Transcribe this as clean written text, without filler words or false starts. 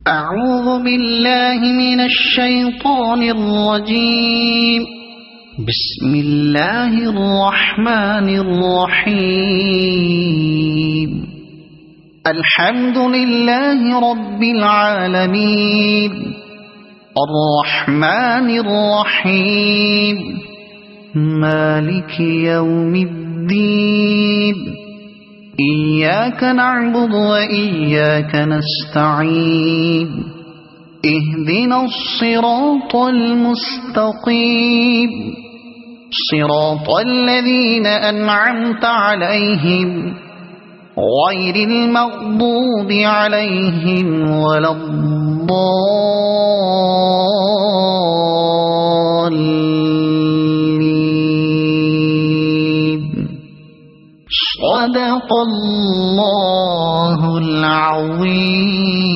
أعوذ بالله من الشيطان الرجيم. بسم الله الرحمن الرحيم. الحمد لله رب العالمين الرحمن الرحيم مالك يوم الدين. إياك نعبد وإياك نستعين. اهدنا الصراط المستقيم صراط الذين أنعمت عليهم غير المغضوب عليهم ولا الضالين. صدق الله العظيم.